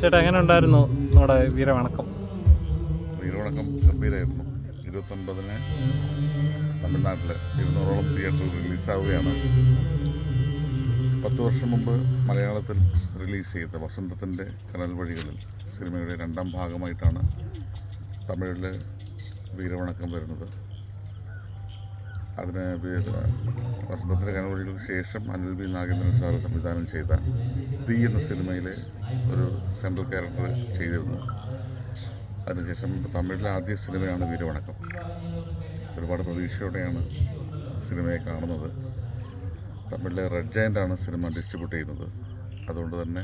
ചേട്ടാ എങ്ങനെ ഉണ്ടായിരുന്നു നമ്മുടെ വീരവണക്കം? വീരവണക്കം ഗംഭീരമായിരുന്നു. 29-ന് തമിഴ്നാട്ടിൽ 200ഓളം തിയേറ്ററിൽ റിലീസാവുകയാണ്. 10 വർഷം മുമ്പ് മലയാളത്തിൽ റിലീസ് ചെയ്ത വസന്തത്തിൻ്റെ കനൽ വഴികളിൽ സിനിമയുടെ 2ാം ഭാഗമായിട്ടാണ് തമിഴിൽ വീരവണക്കം വരുന്നത്. അതിന് വസന്തത്തിൻ്റെ കനൽ വഴികൾക്ക് ശേഷം അനിൽ ബി നാഗേന്ദ്രൻ സാറ് സംവിധാനം ചെയ്ത തീ എന്ന സിനിമയിലെ ഒരു സെൻട്രൽ ക്യാരക്ടർ ചെയ്തിരുന്നു. അതിനുശേഷം തമിഴിലെ ആദ്യ സിനിമയാണ് വീരവണക്കം. ഒരുപാട് പ്രതീക്ഷയോടെയാണ് സിനിമയെ കാണുന്നത്. തമിഴിലെ റെഡ് ജയൻ്റാണ് സിനിമ ഡിസ്ട്രിബ്യൂട്ട് ചെയ്യുന്നത്. അതുകൊണ്ട് തന്നെ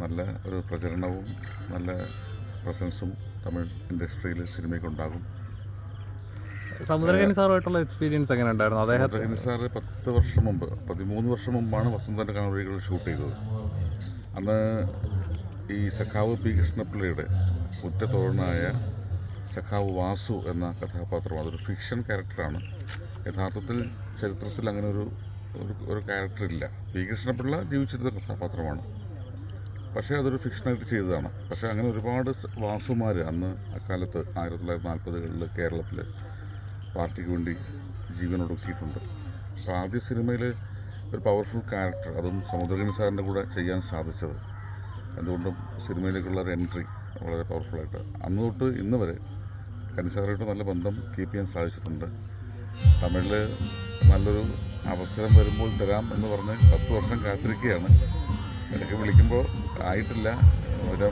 നല്ല ഒരു പ്രചരണവും നല്ല പ്രസൻസും തമിഴ് ഇൻഡസ്ട്രിയിൽ സിനിമയ്ക്കുണ്ടാകും. സമുദ്രകനി സാറുമായിട്ടുള്ള എക്സ്പീരിയൻസ് എങ്ങനെ ഉണ്ടായിരുന്നു? സമുദ്രകനി സാറ് 10 വർഷം മുമ്പ് 13 വർഷം മുമ്പാണ് വസന്തത്തിൻ്റെ കനവഴികൾ ഷൂട്ട് ചെയ്തത്. അന്ന് ഈ സഖാവ് പി കൃഷ്ണപിള്ളയുടെ ഉറ്റത്തോഴനായ സഖാവ് വാസു എന്ന കഥാപാത്രം അതൊരു ഫിക്ഷൻ ക്യാരക്ടറാണ്. യഥാർത്ഥത്തിൽ ചരിത്രത്തിൽ അങ്ങനെ ഒരു ക്യാരക്ടറില്ല. പി കൃഷ്ണപിള്ള ജീവിച്ചിരുന്ന കഥാപാത്രമാണ്. പക്ഷേ അതൊരു ഫിക്ഷനായിട്ട് ചെയ്തതാണ്. പക്ഷേ അങ്ങനെ ഒരുപാട് വാസുമാർ അന്ന് അക്കാലത്ത് 1940-കളിൽ കേരളത്തിൽ പാർട്ടിക്ക് വേണ്ടി ജീവനൊടുക്കിയിട്ടുണ്ട്. അപ്പോൾ ആദ്യ സിനിമയിൽ ഒരു പവർഫുൾ ക്യാരക്ടർ, അതും സമുദ്രകനി സാറിൻ്റെ കൂടെ ചെയ്യാൻ സാധിച്ചത് എന്തുകൊണ്ടും സിനിമയിലേക്കുള്ള ഒരു എൻട്രി വളരെ പവർഫുള്ളായിട്ട് അന്ന് തൊട്ട് ഇന്ന് വരെ കനിസാറായിട്ട് നല്ല ബന്ധം കീപ്പ് ചെയ്യാൻ സാധിച്ചിട്ടുണ്ട്. തമിഴിൽ നല്ലൊരു അവസരം വരുമ്പോൾ തരാം എന്ന് പറഞ്ഞ് 10 വർഷം കാത്തിരിക്കുകയാണ്. ഇടയ്ക്ക് വിളിക്കുമ്പോൾ ആയിട്ടില്ല,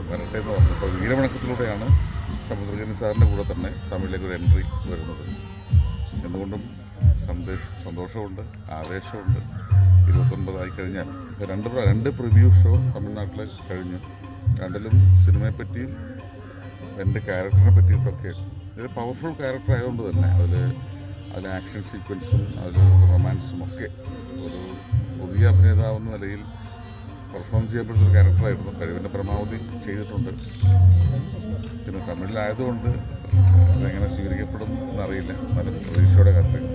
വരട്ടെ എന്ന് പറഞ്ഞു. അപ്പോൾ വീരവണക്കത്തിലൂടെയാണ് സമുദ്രകനി സാറിൻ്റെ കൂടെ തന്നെ തമിഴിലേക്ക് ഒരു എൻട്രി വരുന്നത്. എന്തുകൊണ്ടും സന്തോഷമുണ്ട്, ആവേശമുണ്ട്. 29 കഴിഞ്ഞാൽ രണ്ട് പ്രിവ്യൂ ഷോ തമിഴ്നാട്ടിൽ കഴിഞ്ഞു. രണ്ടിലും സിനിമയെപ്പറ്റിയും എൻ്റെ ക്യാരക്ടറിനെ പറ്റിയിട്ടൊക്കെ ഒരു പവർഫുൾ ക്യാരക്ടർ ആയതുകൊണ്ട് തന്നെ അതിൽ ആക്ഷൻ സീക്വൻസും അതിൽ റൊമാൻസും ഒക്കെ ഒരു പുതിയ അഭിനേതാവെന്ന നിലയിൽ പെർഫോം ചെയ്യപ്പെടുന്നൊരു ക്യാരക്ടറായിരുന്നു. കഴിവിൻ്റെ പരമാവധി ചെയ്തിട്ടുണ്ട്. പിന്നെ തമിഴിലായതുകൊണ്ട് അതെങ്ങനെ സ്വീകരിക്കപ്പെടും എന്നറിയില്ല. നല്ല പ്രതീക്ഷയോടെ കാത്തിരിക്കും.